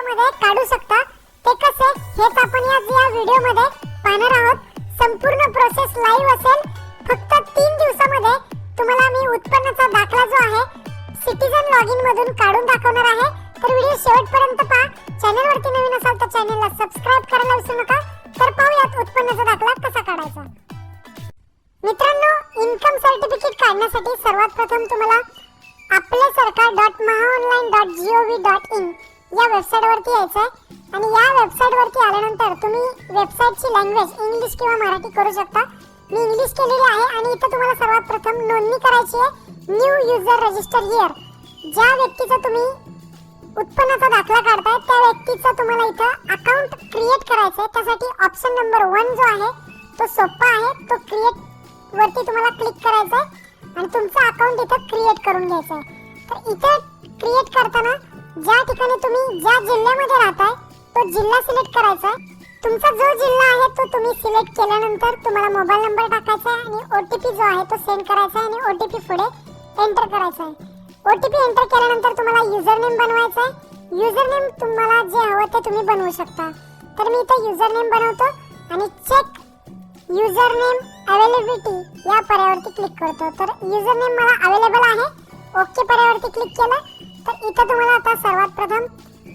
दिवसामध्ये काढू शकता. ते कसे हेच आपण या व्हिडिओमध्ये पाहणार आहोत. संपूर्ण प्रोसेस लाईव्ह असेल. फक्त 3 दिवसामध्ये तुम्हाला मी उत्पन्नाचा दाखला जो आहे सिटीजन लॉगिन मधून काढून दाखवणार आहे. तर व्हिडिओ शेवटपर्यंत पहा. चॅनल वरती नवीन असाल तर चॅनलला सबस्क्राइब करायला विसरू नका. तर पाहूयात उत्पन्नाचा दाखला कसा काढायचा. मित्रांनो, इन्कम सर्टिफिकेट काढण्यासाठी सर्वात प्रथम तुम्हाला आपले सरकार.mahaonline.gov.in या वेबसाईट वरती यायचं आहे. आणि या वेबसाईट वरती आल्यानंतर तुम्ही वेबसाईटची लँग्वेज इंग्लिश किंवा मराठी करू शकता. मी इंग्लिश केलेली आहे. आणि इथे तुम्हाला सर्वात प्रथम नोंदणी करायची आहे. New user register here. ज्या व्यक्तीचा तुम्ही उत्पन्नाचा दाखला काढताय त्या व्यक्तीचा तुम्हाला इथं अकाउंट क्रिएट करायचं आहे. त्यासाठी ऑप्शन नंबर 1 जो आहे तो सोपा आहे. तो क्रिएट वरती तुम्हाला क्लिक करायचं आहे आणि तुमचं अकाउंट इथं क्रिएट करून घ्यायचं आहे. तर इथे क्रिएट करताना ज्या ठिकाणी तुम्ही ज्या जिल्ह्यामध्ये राहताय तो जिल्हा सिलेक्ट करायचा आहे. तुमचा जो जिल्हा आहे तो तुम्ही सिलेक्ट केल्यानंतर तुम्हाला मोबाईल नंबर टाकायचा आहे आणि OTP जो आहे तो सेंड करायचा आहे आणि OTP पुढे एंटर करायचा आहे. OTP एंटर केल्यानंतर तुम्हाला युजर नेम बनवायचा आहे. युजर नेम तुम्हाला जे हवं ते तुम्ही बनवू शकता. तर मी इथे युजर नेम बनवतो आणि चेक युजर नेम अवेलेबिलिटी या पर्यायावरती क्लिक करतो. तर युजर नेम मला अवेलेबल आहे. ओके पर्यायावरती क्लिक केलं तर इथे तुम्हाला आता सर्वात प्रथम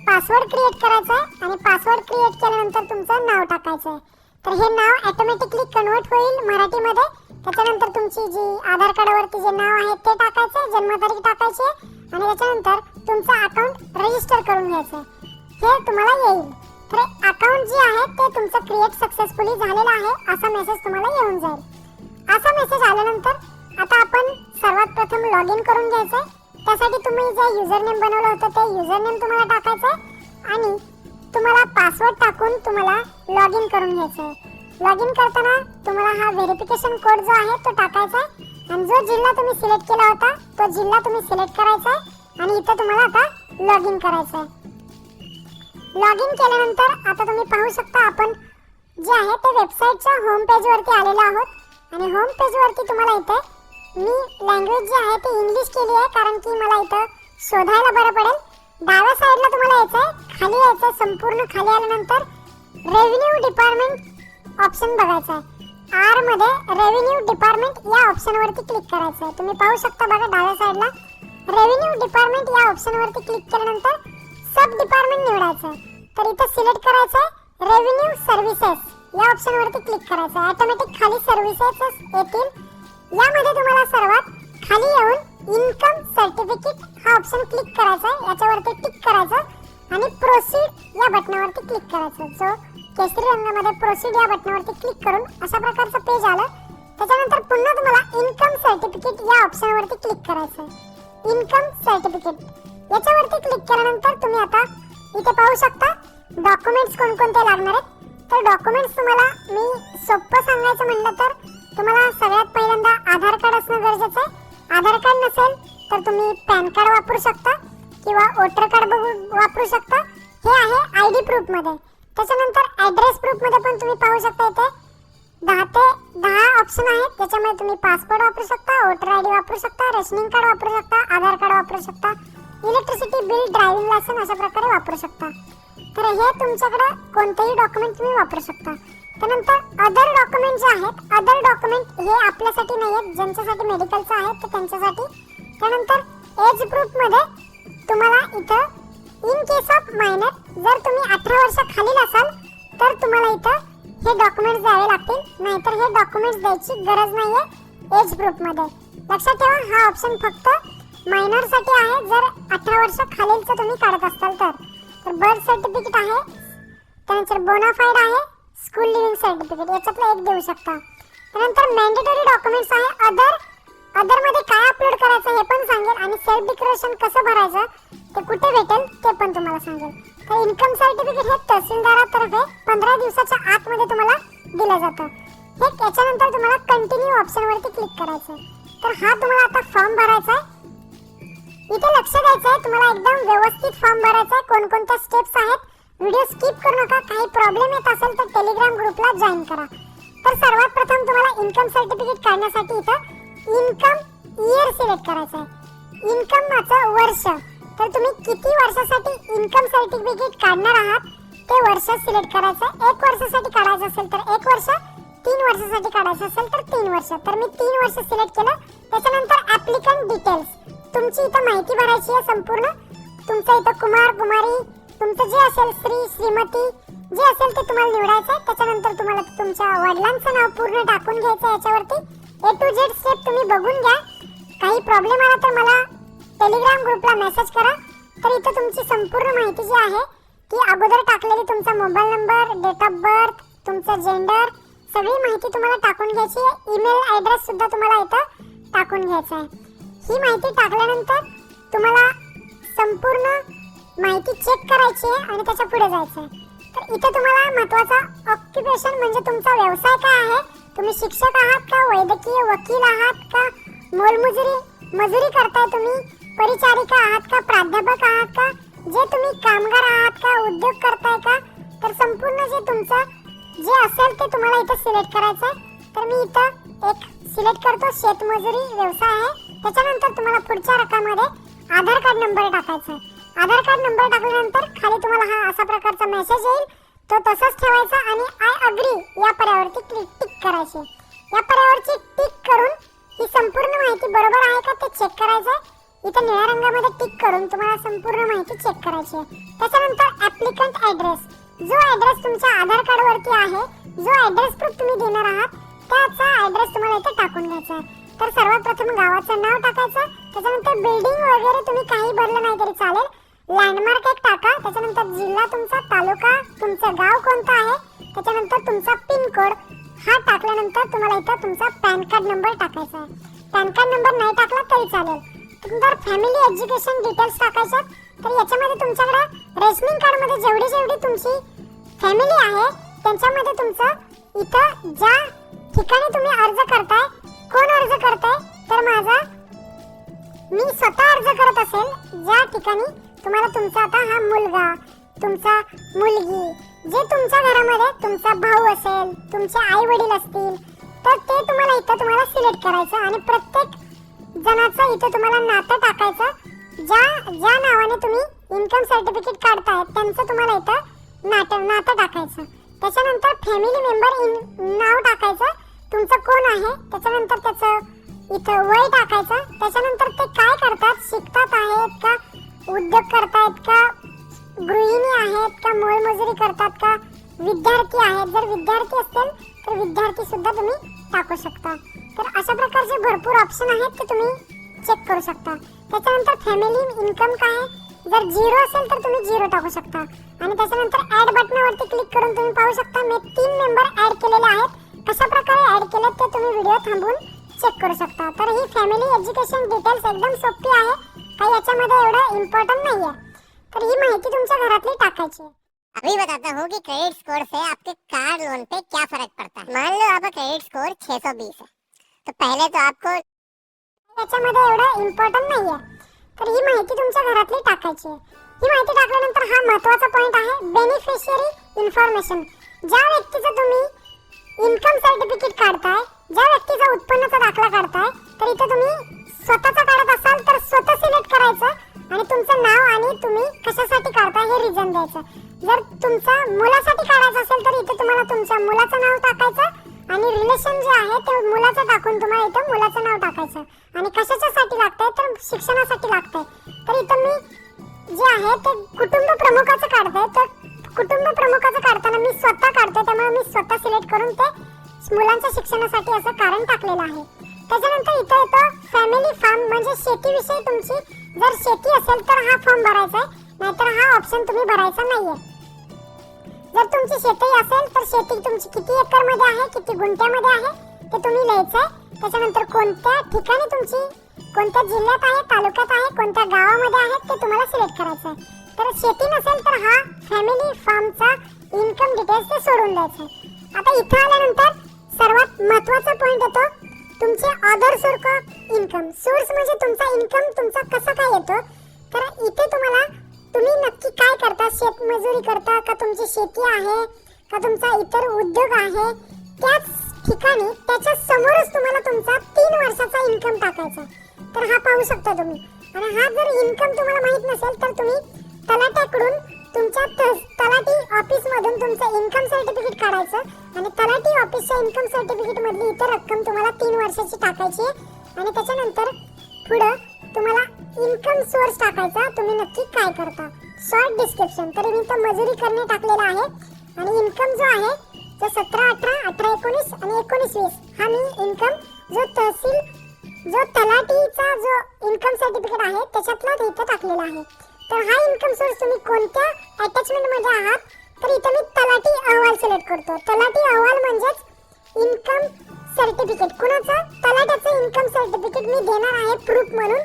पासवर्ड क्रिएट करायचा आहे आणि पासवर्ड क्रिएट केल्यानंतर तुमचं नाव टाकायचं आहे. तर हे नाव ऑटोमॅटिकली कन्वर्ट होईल मराठीमध्ये. त्याच्यानंतर तुमची जी आधार कार्डावरती जे नाव आहे ते टाकायचं, जन्मतारीख टाकायची आणि त्याच्यानंतर तुमचं अकाउंट रजिस्टर करून घ्यायचं. हे तुम्हाला येईल. तर अकाउंट जे आहे ते तुमचं क्रिएट सक्सेसफुली झालेलं आहे असा मेसेज तुम्हाला येऊन जाईल. असा मेसेज आल्यानंतर आता आपण सर्वात प्रथम लॉग इन करून घ्यायचं. त्यासाठी तुम्ही जे युजर नेम बनवलं होतं ते युजर नेम तुम्हाला टाकायचं आणि तुम्हाला पासवर्ड टाकून तुम्हाला लॉग इन करून घ्यायचं आहे. लॉग इन करताना तुम्हाला हा व्हेरिफिकेशन कोड जो आहे तो टाकायचा आहे आणि जो जिल्हा तुम्ही सिलेक्ट केला होता तो जिल्हा तुम्ही सिलेक्ट करायचा आहे आणि इथं तुम्हाला आता लॉग इन करायचं आहे. लॉग इन केल्यानंतर आता तुम्ही पाहू शकता आपण जे आहे ते वेबसाईटच्या होम पेज वरती आलेलो आहोत. आणि होम पेज वरती तुम्हाला इथे मी लँग्वेज जी आहे ती इंग्लिश केली आहे कारण की मला इथं शोधायला बरं पडेल. डाव्या साईडला तुम्हाला यायचं आहे. खाली यायचं आहे. संपूर्ण खाली आल्यानंतर रेव्हेन्यू डिपार्टमेंट ऑप्शन बघायचा आहे. आर मध्ये रेव्हेन्यू डिपार्टमेंट या ऑप्शन वरती क्लिक करायचं आहे. तुम्ही पाहू शकता बघा डाव्या साईडला रेव्हेन्यू डिपार्टमेंट या ऑप्शन वरती क्लिक केल्यानंतर सब डिपार्टमेंट निवडायचं. तर इथे सिलेक्ट करायचं आहे रेव्हेन्यू सर्व्हिसेस या ऑप्शन वरती क्लिक करायचं. ऑटोमॅटिक खाली सर्व्हिसेस येतील. यामध्ये तुम्हाला सर्वात खाली येऊन इन्कम सर्टिफिकेट हा ऑप्शन क्लिक करायचा आहे. याच्यावरती टिक करायचं आणि प्रोसीड या बटनावरती क्लिक करायचं. जो केसरी रंगामध्ये प्रोसीड या बटनावरती क्लिक करून अशा प्रकारचं पेज आलं. त्याच्यानंतर पुन्हा तुम्हाला इन्कम सर्टिफिकेट या ऑप्शनवरती क्लिक करायचं. इन्कम सर्टिफिकेट याच्यावरती क्लिक केल्यानंतर तुम्ही आता इथे पाहू शकता डॉक्युमेंट्स कोणकोणते लागणार आहेत. तर डॉक्युमेंट्स तुम्हाला मी सोपं सांगायचं म्हणलं तर तुम्हाला सगळ्यात पहिल्यांदा आधार कार्ड असणं गरजेचं आहे. आधार कार्ड नसेल तर तुम्ही पॅन कार्ड वापरू शकता किंवा वोटर कार्ड वापरू शकता. हे आहे ID प्रूफमध्ये. त्याच्यानंतर ॲड्रेस प्रूफमध्ये पण तुम्ही पाहू शकता इथे 10 ते 10 ऑप्शन आहेत. त्याच्यामध्ये तुम्ही पासपोर्ट वापरू शकता, वोटर ID वापरू शकता, रेशनिंग कार्ड वापरू शकता, आधार कार्ड वापरू शकता, इलेक्ट्रिसिटी बिल, ड्रायव्हिंग लायसन्स अशा प्रकारे वापरू शकता. तर हे तुमच्याकडे कोणतेही डॉक्युमेंट तुम्ही वापरू शकता. त्यानंतर अदर डॉक्युमेंट जे आहेत अदर डॉक्युमेंट हे आपल्यासाठी नाही आहेत. ज्यांच्यासाठी मेडिकलचं आहे तर त्यांच्यासाठी. त्यानंतर एज प्रूफमध्ये तुम्हाला इथं इन केस ऑफ मायनर जर तुम्ही 18 वर्षाखालील असाल तर तुम्हाला इथं हे डॉक्युमेंट्स द्यावे लागतील. नाहीतर हे डॉक्युमेंट्स द्यायची गरज नाही आहे एज प्रूफमध्ये. लक्षात ठेवा हा ऑप्शन फक्त मायनरसाठी आहे जर 18 वर्षाखालीलचं तुम्ही काढत असाल तर. बर्थ सर्टिफिकेट आहे. त्यानंतर बोनाफाईड आहे. स्कूल लिव्हिंग सर्टिफिकेट याच्यातलं एक देऊ शकता. त्यानंतर मॅन्डेटरी डॉक्युमेंट्स आहे. अदरमध्ये काय अपलोड करायचं हे पण सांगेल आणि सेल्फ डिक्लेरेशन कसं भरायचं ते कुठे भेटेल ते पण तुम्हाला सांगेल. तर इन्कम सर्टिफिकेट हे तहसीलदारातर्फे 15 दिवसाच्या आतमध्ये तुम्हाला दिलं जातं. हे याच्यानंतर तुम्हाला कंटिन्यू ऑप्शनवरती क्लिक करायचं. तर हा तुम्हाला आता फॉर्म भरायचा आहे. इथे लक्ष द्यायचं आहे तुम्हाला एकदम व्यवस्थित फॉर्म भरायचा आहे. कोणकोणत्या स्टेप्स आहेत व्हिडिओ स्किप करू नका. काही प्रॉब्लेम येत असेल तर टेलिग्राम ग्रुपला जॉईन करा. तर सर्वात प्रथम तुम्हाला इन्कम सर्टिफिकेट काढण्यासाठी इथं इन्कम इयर सिलेक्ट करायचं आहे. इन्कमचं वर्ष तर तुम्ही किती वर्षासाठी इन्कम सर्टिफिकेट काढणार आहात ते वर्ष सिलेक्ट करायचं. 1 वर्षासाठी काढायचं असेल तर 1 वर्ष, 3 वर्षासाठी काढायचं असेल तर 3 वर्ष. तर मी 3 वर्ष सिलेक्ट केलं. त्याच्यानंतर ऍप्लिकंट डिटेल्स, तुमची इथं माहिती भरायची आहे संपूर्ण. तुमचं इथं कुमार, कुमारी, तुमचं जे असेल श्री, श्रीमती जे असेल ते तुम्हाला निवडायचं आहे. त्याच्यानंतर तुम्हाला तुमच्या वडिलांचं नाव पूर्ण टाकून घ्यायचं आहे. याच्यावरती A to Z स्टेप तुम्ही बघून घ्या. काही प्रॉब्लेम आला तर मला टेलिग्राम ग्रुपला मेसेज करा. तर इथं तुमची संपूर्ण माहिती जी आहे ती अगोदर टाकलेली, तुमचा mobile number, date of birth, तुमचं जेंडर, सगळी माहिती तुम्हाला टाकून घ्यायची आहे. ईमेल ॲड्रेस सुद्धा तुम्हाला इथं टाकून घ्यायचा आहे. ही माहिती टाकल्यानंतर तुम्हाला संपूर्ण माहिती चेक करायची आहे आणि त्याच्या पुढे जायचं आहे. तर इथे तुम्हाला महत्त्वाचा ऑक्युपेशन म्हणजे तुमचा व्यवसाय काय आहे. तुम्ही शिक्षक आहात का, वैद्यकीय वकील आहात का, मजुरी करताय तुम्ही, परिचारिका आहात का, प्राध्यापक आहात का, जे तुम्ही कामगार आहात का, उद्योग करताय का. तर संपूर्ण जे तुमचं जे असेल ते तुम्हाला इथे सिलेक्ट करायचं आहे. तर मी इथं एक सिलेक्ट करतो, शेतमजुरी व्यवसाय आहे. त्याच्यानंतर तुम्हाला पुढच्या रकामध्ये आधार कार्ड नंबर टाकायचा आहे. आधार कार्ड नंबर टाकल्यानंतर खाली तुम्हाला हा असा प्रकारचा मेसेज येईल, तो तसाच ठेवायचा आणि आय अग्री या पर्यावरती टिक करायची. या पर्यावरची टिक करून ही संपूर्ण माहिती बरोबर आहे का ते चेक करायचं आहे. इथं निळ्या रंगामध्ये टिक करून तुम्हाला संपूर्ण माहिती चेक करायची आहे. त्याच्यानंतर ऍप्लिकंट ॲड्रेस, जो ॲड्रेस तुमच्या आधार कार्डवरती आहे, जो ॲड्रेस प्रूफ तुम्ही देणार आहात त्याचा ॲड्रेस तुम्हाला इथे टाकून घ्यायचा आहे. तर सर्वात प्रथम गावाचं नाव टाकायचं. त्याच्यानंतर बिल्डिंग वगैरे तुम्ही काही भरलं नाही तरी चालेल. लँडमार्क एक टाका. त्याच्यानंतर जिल्हा तुमचा, तालुका, तुमचं गाव कोणतं आहे, त्याच्यानंतर तुमचा पिन कोड हा टाकल्यानंतर तुम्हाला इथं तुमचा पॅन कार्ड नंबर टाकायचा आहे. पॅन कार्ड नंबर नाही टाकला तरी चालेल. नंतर फॅमिली एज्युकेशन डिटेल्स टाकायच्यात. तर याच्यामध्ये तुमच्याकडे रेशनिंग कार्डमध्ये जेवढी तुमची फॅमिली आहे त्यांच्यामध्ये तुमचं इथं ज्या ठिकाणी तुम्ही अर्ज करताय, कोण अर्ज करताय, तर मी स्वतः अर्ज करत असेल ज्या ठिकाणी तुम्हाला तुमचा आता हा मुलगा, तुमचा मुलगी, जे तुमच्या घरामध्ये तुमचा भाऊ असेल, तुमचे आई वडील असतील, तर ते तुम्हाला सिलेक्ट करायचं आणि प्रत्येक जणाचं इथं तुम्हाला नातं टाकायचं. ज्या नावाने तुम्ही इन्कम सर्टिफिकेट काढताय त्यांचं तुम्हाला इथं नातं टाकायचं. त्याच्यानंतर फॅमिली मेंबर नाव टाकायचं, तुमचं कोण आहे, त्याच्यानंतर त्याचं इथं वय टाकायचं. त्याच्यानंतर ते काय करतात, शिकतात आहेत का, उद्योग करतायत का, गृहिणी आहेत का, मोलमजुरी करतात का, विद्यार्थी आहेत. जर विद्यार्थी असतील तर विद्यार्थी सुद्धा तुम्ही टाकू शकता. तर अशा प्रकारचे भरपूर ऑप्शन आहेत ते तुम्ही चेक करू शकता. त्याच्यानंतर फॅमिली इन्कम काय आहे, जर 0 असेल तर तुम्ही 0 टाकू शकता. आणि त्याच्यानंतर ऍड बटनावरती क्लिक करून तुम्ही पाहू शकता मी 3 मेंबर ऍड केलेले आहेत. कशा प्रकारे ऍड केले ते तुम्ही व्हिडिओ थांबवून चेक करू शकता. तर ही फॅमिली एज्युकेशन डिटेल्स एकदम सोपी आहे, काही याच्यामध्ये एवढं इम्पोर्टंट नाही आहे. तर ही माहिती तुमच्या घरातली टाकायची है. अभी बताता हूँ कि क्रेडिट स्कोर से आपके कार लोन पे क्या फर्क पड़ता है. मान लो आपका क्रेडिट स्कोर 620 है, तो पहले तो आपको याच्यामध्ये एवढं इम्पॉर्टंट नाही आहे. तर ही माहिती तुमच्या घरातली टाकायची आहे. ही माहिती टाकल्यानंतर हा महत्त्वाचा पॉइंट आहे, बेनिफिशियरी इन्फॉर्मेशन. ज्या व्यक्तीचं तुम्ही इन्कम सर्टिफिकेट काढताय, ज्या व्यक्तीचा उत्पन्नाचा दाखला काढताय, तर इथे तुम्ही स्वतःचा काढत असाल तर स्वतः सिलेक्ट करायचं आणि तुमचं नाव आणि तुम्ही कशासाठी काढताय हे रिझन द्यायचं. जर तुमचा मुलासाठी काढायचं असेल तर इथे तुम्हाला तुमच्या मुलाचं नाव टाकायचं आणि रिलेशन जे आहे ते मुलाचं टाकून तुम्हाला इथं मुलाचं नाव टाकायचं. आणि कशाच्यासाठी लागतंय तर शिक्षणासाठी लागतंय. तर इथं मी जे आहे ते कुटुंब प्रमुखाचं काढतंय. तर कुटुंब प्रमुखाचं काढताना मी स्वतः काढतोय, त्यामुळे मी स्वतः सिलेक्ट करून ते मुलांच्या शिक्षणासाठी असं कारण टाकलेलं आहे. त्याच्यानंतर इथं येतं फॅमिली फार्म, म्हणजे शेतीविषयी तुमची जर शेती असेल तर हा फॉर्म भरायचा आहे, नाहीतर हा ऑप्शन तुम्ही भरायचा नाहीये. जर तुमची शेती असेल तर शेती तुमची किती एकरमध्ये आहे, किती गुंठ्यामध्ये आहे ते तुम्ही लिहायचं आहे. त्याच्यानंतर कोणत्या ठिकाणी तुमची, कोणत्या जिल्ह्यात आहे, तालुक्यात आहे, कोणत्या गावामध्ये आहे ते तुम्हाला सिलेक्ट करायचं आहे. तर शेती नसेल तर हा फॅमिली फार्मचा इन्कम डिटेल्स ते सोडून द्यायचं आहे. आता इथं आल्यानंतर सर्वात महत्त्वाचा पॉइंट येतो तुमचे other source of income. Source म्हणजे तुमचा इन्कम तुमचा कसा काय येतो. तर इथे तुम्ही नक्की काय करता, शेतमजुरी करता का, तुमची शेती आहे का, तुमचा इतर उद्योग आहे, त्याच ठिकाणी त्याच्या समोरच तुम्हाला तुमचा 3 वर्षाचा इन्कम टाकायचा. तर हा पाहू शकता तुम्ही आणि हा जर इन्कम तुम्हाला माहित नसेल तर तुम्ही तलाट्याकडून तुमच्या तलाठी ऑफिस मधून तुमचं इन्कम सर्टिफिकेट काढायचं आणि तलाठी ऑफिसच्या इन्कम सर्टिफिकेट मधली इतर रक्कम तुम्हाला 3 वर्षाची टाकायची आहे आणि त्याच्यानंतर पुढे तुम्हाला इन्कम सोर्स टाकायचा, तुम्ही नक्की काय करता, शॉर्ट डिस्क्रिप्शन. तर मी तर मजुरी करणे टाकलेला आहे आणि इन्कम जो आहे जो 17, 18, 18, 19 आणि 19, 20 हा मी इन्कम जो तहसील जो तलाठीचा जो इन्कम सर्टिफिकेट आहे त्याच्यातला इथं टाकलेला आहे. तर हा इन्कम सोर्स तुम्ही कोणत्या अटॅचमेंट मध्ये आहात तर इथे मी तलाठी अहवाल सिलेक्ट करतो. तलाठी अहवाल म्हणजेच इन्कम सर्टिफिकेट, कुणाचं, तलाट्याचं इन्कम सर्टिफिकेट मी देणार आहे प्रूफ म्हणून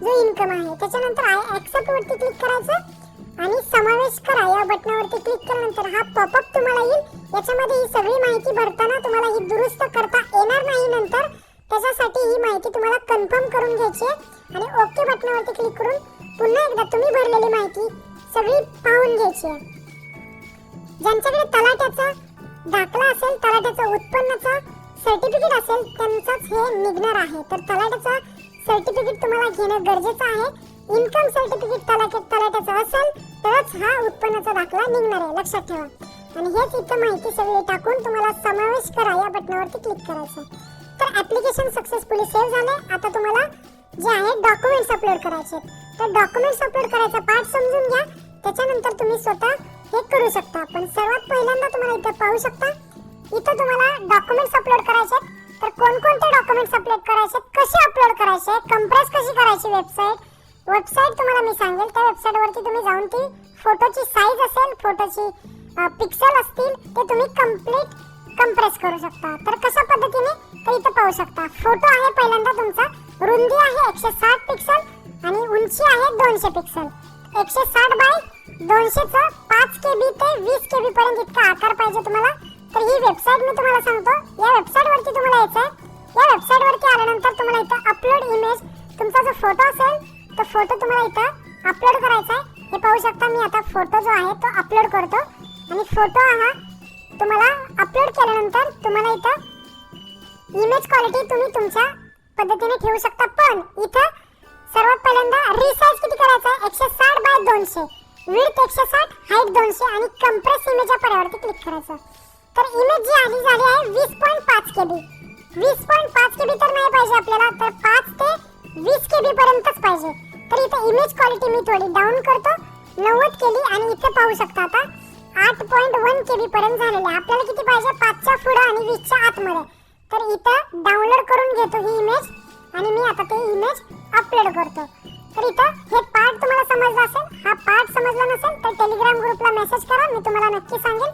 जो इन्कम आहे. त्याच्यानंतर आय ऍक्सेप्ट वरती क्लिक करायचं आणि समावेश करा या बटनावरती क्लिक केल्यानंतर हा पॉपअप तुम्हाला येईल. याच्यामध्ये ही सगळी माहिती भरताना तुम्हाला ही दुरुस्त करता येणार नाही नंतर, त्याच्यासाठी ही माहिती तुम्हाला कन्फर्म करून घ्यायची आहे आणि ओके बटनावरती क्लिक करून पुन्हा एकदा तुम्ही भरलेली माहिती सगळी पाहून घ्यायची आहे. ज्यांच्याकडे तलाट्याचा दाखला असेल, तलाट्याचा उत्पन्नाचा सर्टिफिकेट असेल त्यांचाच हे निघणार आहे. तर तलाट्याचा सर्टिफिकेट तुम्हाला घेणं गरजेचं आहे. इन्कम सर्टिफिकेट तलाट्याचं असेल तरच हा उत्पन्नाचा दाखला निघणार आहे, लक्षात ठेवा. आणि हेच इथं माहिती सगळी टाकून तुम्हाला समावेश करा या बटनावरती क्लिक करायचं. तर ऍप्लिकेशन सक्सेसफुली सेव्ह झाले. आता तुम्हाला जे आहे डॉक्युमेंट्स अपलोड करायचे. तर डॉक्युमेंट्स अपलोड करायचा पार्ट समजून घ्या, त्याच्यानंतर तुम्ही स्वतः हे करू शकता. पण सर्वात पहिल्यांदा तुम्हाला इथं पाहू शकता, इथं तुम्हाला डॉक्युमेंट्स अपलोड करायचे. तर कोणकोणते डॉक्युमेंट्स अपलोड करायचे, कसे अपलोड करायचे, कंप्रेस कशी करायची वेबसाईट तुम्हाला मी सांगेल. त्या वेबसाईट वरती तुम्ही जाऊन ती फोटोची साईज असेल, फोटोची पिक्सल असतील ते तुम्ही कंप्लीट कंप्रेस करू शकता. तर कशा पद्धतीने, तर इथं पाहू शकता फोटो आहे पहिल्यांदा तुमचा, रुंदी आहे 160 पिक्सल आणि उंची आहे 200 पिक्सल. 160 बाय 200 चा 5 KB ते 20 KB पर्यंत इतका आकार पाहिजे तुम्हाला. तर ही वेबसाईट मी तुम्हाला सांगतो, या वेबसाईट वरती तुम्हाला यायचं आहे. या वेबसाईट वरती आल्यानंतर तुम्हाला इथं अपलोड इमेज, तुमचा जो फोटो असेल तो फोटो तुम्हाला इथं अपलोड करायचा आहे. हे पाहू शकता मी आता फोटो जो आहे तो अपलोड करतो आणि फोटो हा तुम्हाला अपलोड केल्यानंतर तुम्हाला इथं इमेज क्वालिटी तुम्ही तुमच्या पद्धतीने ठेवू शकता. पण इथं सर्वात पहिल्यांदा रिसाइज किती करायचं आहे, 160 बाय 200, विड्थ 160, हाईट 200 आणि कंप्रेस इमेज या पर्यावरती क्लिक करायचं. तर इमेज जी आली झाली आहे 20.5 KB. 20.5 KB तर नाही पाहिजे आपल्याला, तर 5 ते 20 KB पर्यंतच पाहिजे. तर इथे इमेज क्वालिटी मी थोडी डाऊन करतो, 90 केली आणि इथे पाहू शकता आता 8.1 KB पर्यंत झालेले आहे. आपल्याला किती पाहिजे, 5च्या पुढे आणि 20च्या आतमध्ये. तर इथं डाउनलोड करून घेतो ही इमेज आणि मी आता ते इमेज अपलोड करतो. तर इथं हे पार्ट तुम्हाला समजला असेल, हा पार्ट समजला नसेल तर टेलिग्राम ग्रुपला मेसेज करा, मी तुम्हाला नक्की सांगेल.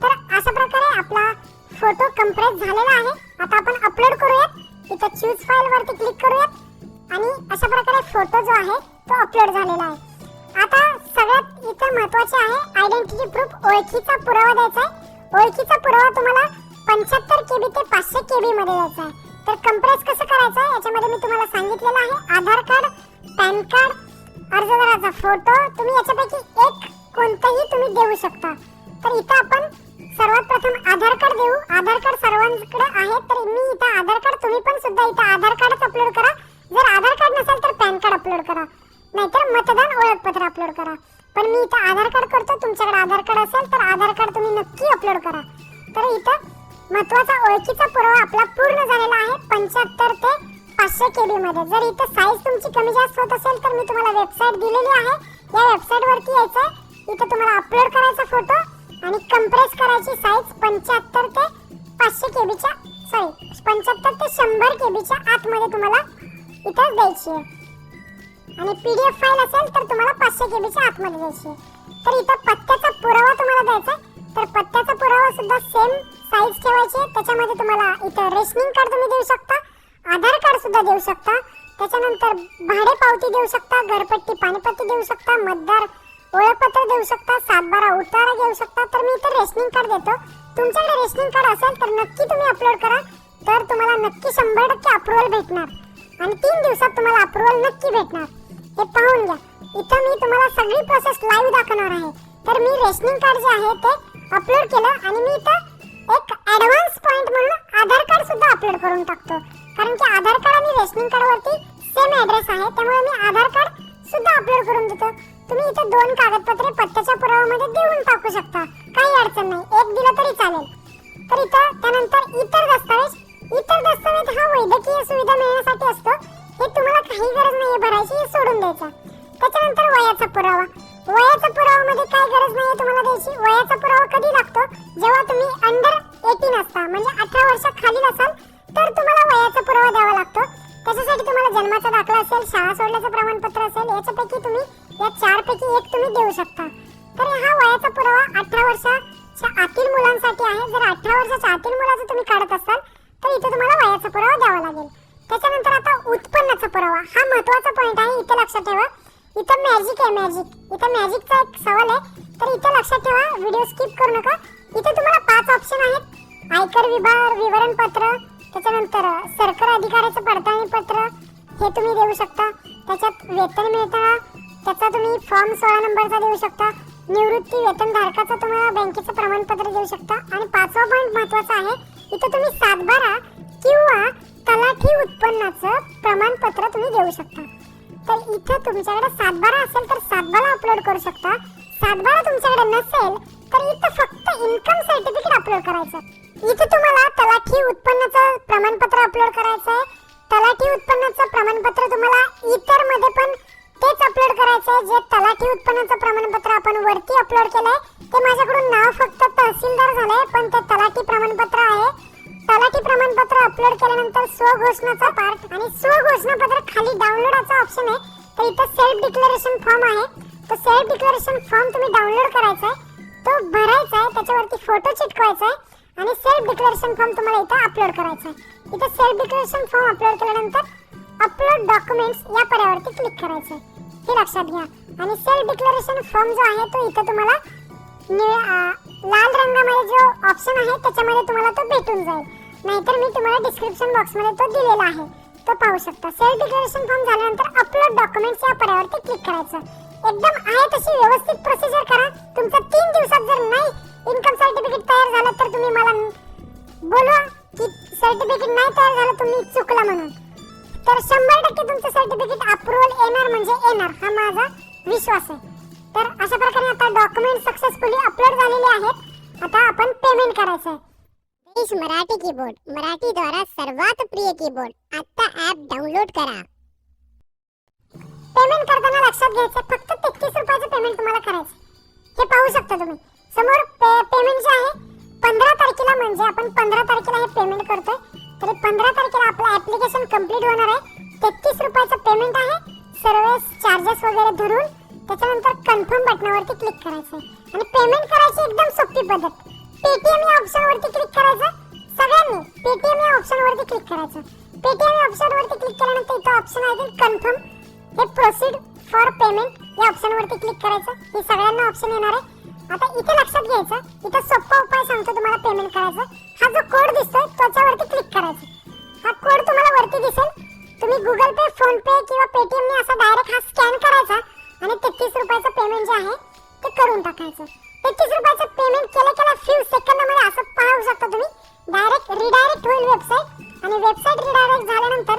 तर अशा प्रकारे आपला फोटो कंप्रेस झालेला आहे. आता आपण अपलोड करूयात. इथं चूज फाईल वरती क्लिक करूयात आणि अशा प्रकारे फोटो जो आहे तो अपलोड झालेला आहे. आता सगळ्यात इथं महत्त्वाचे आहे आयडेंटिटी प्रूफ, ओळखीचा पुरावा द्यायचा आहे. ओळखीचा पुरावा तुम्हाला 75 KB ते 500 KB मध्ये द्यायचा आहे. तर कंप्रेस कसं करायचं आहे याच्यामध्ये मी तुम्हाला सांगितलेलं आहे. आधार कार्ड, पॅन कार्ड, अर्जदाराचा फोटो, तुम्ही याच्यापैकी एक कोणताही तुम्ही देऊ शकता. तर इथं आपण सर्वात प्रथम आधार कार्ड देऊ. आधार कार्ड सर्वांकडे आहे, तर मी इथं आधार कार्ड, तुम्ही पण सुद्धा इथं आधार कार्डच अपलोड करा. जर आधार कार्ड नसेल तर पॅन कार्ड अपलोड करा, नाहीतर मतदान ओळखपत्र अपलोड करा. पण मी इथं आधार कार्ड करतो, तुमच्याकडे आधार कार्ड असेल तर आधार कार्ड तुम्ही नक्की अपलोड करा. तर इथं महत्त्वाचा ओळखीचा पुरावा आपला पूर्ण झालेला आहे 75 ते 500 KB मध्ये. जर इथं साईज तुमची कमी जास्त होत असेल तर मी तुम्हाला वेबसाईट दिलेली आहे, या वेबसाईट वरती यायचं आहे. इथं तुम्हाला अपलोड करायचा फोटो आणि कंप्रेस करायची साईज 75 ते 500 KBच्या, सॉरी 75 ते 100 KBच्या आतमध्ये तुम्हाला इथं द्यायची आहे. आणि PDF फाईल असेल तर तुम्हाला 500 KBच्या आतमध्ये द्यायची आहे. तर इथं पत्त्याचा पुरावा तुम्हाला द्यायचा आहे. तर पत्त्याचा पुरावा सुद्धा सेम साईज ठेवायची आहे. त्याच्यामध्ये तुम्हाला इथं रेशनिंग कार्ड तुम्ही देऊ शकता, आधार कार्ड सुद्धा देऊ शकता, त्याच्यानंतर भाडे पावती देऊ शकता, घरपट्टी पाणीपट्टी देऊ शकता, मतदार ओळखपत्र देऊ शकता, 7/12 उतारा देऊ शकता. तर मी इथं रेशनिंग कार्ड देतो. तुमच्याकडे रेशनिंग कार्ड असेल तर नक्की तुम्ही अपलोड करा, तर तुम्हाला नक्की 100% अप्रूव्हल भेटणार आणि 3 दिवसात तुम्हाला अप्रूव्हल नक्की भेटणार. हे पाहून घ्या. इथं मी तुम्हाला सगळी प्रोसेस लाईव्ह दाखवणार आहे. तर मी रेशनिंग कार्ड जे आहे ते अपलोड केलं आणि मी इथं एक ॲडव्हान्स पॉइंट म्हणून आधार कार्ड सुद्धा अपलोड करून टाकतो, कारण की आधार कार्ड आणि रेशनिंग कार्ड वरती सेम ऍड्रेस आहे, त्यामुळे मी आधार कार्ड सुद्धा अपलोड करून देतो. तुम्ही इथे 2 कागदपत्रे पत्त्याच्या पुराव्यामध्ये देऊन टाकू शकता, काही अडचण नाही, एक दिलं तरी चालेल. तर इथं त्यानंतर इतर दस्तावेज हा वैद्यकीय सुविधा मिळण्यासाठी असतो. हे तुम्हाला काही गरज नाही भरायची, हे सोडून द्यायचं. त्याच्यानंतर वयाचा पुरावा. वयाचा पुरावामध्ये काय गरज नाही तुम्हाला द्यायची. वयाचा पुरावा कधी लागतो, जेव्हा तुम्ही अंडर 18 असता, म्हणजे 18 वर्षाखालील असाल तर तुम्हाला वयाचा पुरावा द्यावा लागतो. त्याच्यासाठी तुम्हाला जन्माचा दाखला असेल, शाळा सोडल्याचं प्रमाणपत्र असेल, याच्यापैकी तुम्ही या 4 पैकी एक तुम्ही देऊ शकता. तर हा वयाचा पुरावा 18 वर्षाच्या आतील मुलांसाठी आहे. जर 18 वर्षाच्या आतील मुलाचं तुम्ही काढत असाल तर इथे तुम्हाला वयाचा पुरावा द्यावा लागेल. त्याच्यानंतर आता उत्पन्नाचा पुरावा, हा महत्त्वाचा पॉइंट आहे, इथे लक्षात ठेवा. इथं मॅजिक आहे, इथं मॅजिकचा एक सवाल आहे, तर इथे लक्षात ठेवा, व्हिडिओ स्किप करू नका. इथे तुम्हाला 5 ऑप्शन आहेत. आयकर विभाग विवरणपत्र, त्याच्यानंतर सरकारी अधिकाऱ्याचं पडताळणी पत्र, हे तुम्ही देऊ शकता. त्याच्यात वेतन मिळतं, त्याचा तुम्ही फॉर्म 16 नंबरचा देऊ शकता. निवृत्ती वेतनधारकाचं तुम्हाला बँकेचं प्रमाणपत्र देऊ शकता. आणि 5वा पॉइंट महत्त्वाचा आहे, इथं तुम्ही 7/12 किंवा तलाठी उत्पन्नाचं प्रमाणपत्र तुम्ही देऊ शकता. तर इथं तुमच्याकडे 7/12 असेल तर 7/12 अपलोड करू शकता. 7/12 तुमच्याकडे नसेल तर इथं फक्त इन्कम सर्टिफिकेट अपलोड करायचं. इथं तुम्हाला तलाठी उत्पन्नाचं प्रमाणपत्र अपलोड करायचं आहे. तलाठी उत्पन्नाचं प्रमाणपत्र तुम्हाला इतर मध्ये पण तेच अपलोड करायचं आहे जे तलाठी उत्पन्नाचं प्रमाणपत्र आपण वरती अपलोड केलंय. ते माझ्याकडून नाव फक्त तहसीलदार झालंय, पण ते तलाठी प्रमाणपत्र आहे. तलाठी प्रमाणपत्र अपलोड केल्यानंतर स्वघोषणाचा पार्ट आणि स्वघोषणापत्र खाली डाउनलोडचा ऑप्शन आहे. तर इथं सेल्फ डिक्लेरेशन फॉर्म आहे. तो सेल्फ डिक्लेरेशन फॉर्म तुम्ही डाउनलोड करायचा आहे, तो भरायचा आहे, त्याच्यावरती फोटो चिटकवायचा आहे आणि सेल्फ डिक्लेरेशन फॉर्म तुम्हाला इथं अपलोड करायचा आहे. इथं सेल्फ डिक्लेरेशन फॉर्म अपलोड केल्यानंतर अपलोड डॉक्युमेंट्स या पर्यावरती क्लिक करायचं आहे, हे लक्षात घ्या. आणि सेल्फ डिक्लेरेशन फॉर्म जो आहे तो इथं तुम्हाला लाल रंगामध्ये जो ऑप्शन आहे त्याच्यामध्ये तुम्हाला तो भेटून जाईल, नाहीतर मी तुम्हाला डिस्क्रिप्शन बॉक्समध्ये तो दिलेला आहे, तो पाहू शकता. सेल्फ डिक्लेरेशन फॉर्म झाल्यानंतर अपलोड डॉक्युमेंट्स या पर्यावरती क्लिक करायचं. एकदम आहे तशी व्यवस्थित प्रोसिजर करा. तुमचं 3 दिवसात जर नाही इन्कम सर्टिफिकेट तयार झालं तर तुम्ही मला बोलवा की सर्टिफिकेट नाही तयार झालं, तुम्ही चुकला म्हणून. तर 100% तुमचं सर्टिफिकेट अप्रूव्हल येणार म्हणजे येणार, हा माझा विश्वास आहे. तर अशा प्रकारे आता डॉक्युमेंट सक्सेसफुली अपलोड झालेले आहेत. आता आपण पेमेंट करायचं आहे. देश मराठी कीबोर्ड, मराठीद्वारा सर्वात प्रिय कीबोर्ड. आता ॲप डाउनलोड करा. पेमेंट करताना लक्षात घ्यायचं फक्त 33 रुपयाचं पेमेंट तुम्हाला करायचं. हे पाहू शकता तुम्ही समोर पेमेंट जे आहे 15 तारखेला, म्हणजे आपण 15 तारखेला हे पेमेंट करतोय. तर 15 तारखेला आपलं ऍप्लिकेशन कंप्लीट होणार आहे. 33 रुपयाचं पेमेंट आहे, सर्व्हिस चार्जेस वगैरे धरून. त्याच्यानंतर कन्फर्म बटनावरती क्लिक करायचं आणि पेमेंट करायची एकदम सोपी पद्धत. पेटीएम या ऑप्शनवरती क्लिक करायचं. सगळ्यांनी पेटीएम या ऑप्शनवरती क्लिक करायचं. पेटीएम या ऑप्शनवरती क्लिक केल्यानंतर इथं ऑप्शन आहे कन्फर्म, हे प्रोसीड फॉर पेमेंट या ऑप्शनवरती क्लिक करायचं. हे सगळ्यांना ऑप्शन येणार आहे. आता इथे लक्षात घ्यायचं, इथं सोपा उपाय सांगतो तुम्हाला पेमेंट करायचं. हा जो कोड दिसतोय त्याच्यावरती क्लिक करायचं. हा कोड तुम्हाला वरती दिसेल. तुम्ही गुगल पे, फोन पे किंवा पेटीएम ने असा डायरेक्ट हा स्कॅन करायचा आणि 33 रुपयाचं पेमेंट जे आहे ते करून टाकायचं. 33 रुपयाचं पेमेंट केल्या फ्यू सेकंदामध्ये असं पाहू शकता तुम्ही डायरेक्ट रिडायरेक्ट होईल वेबसाईट. आणि वेबसाईट रिडायरेक्ट झाल्यानंतर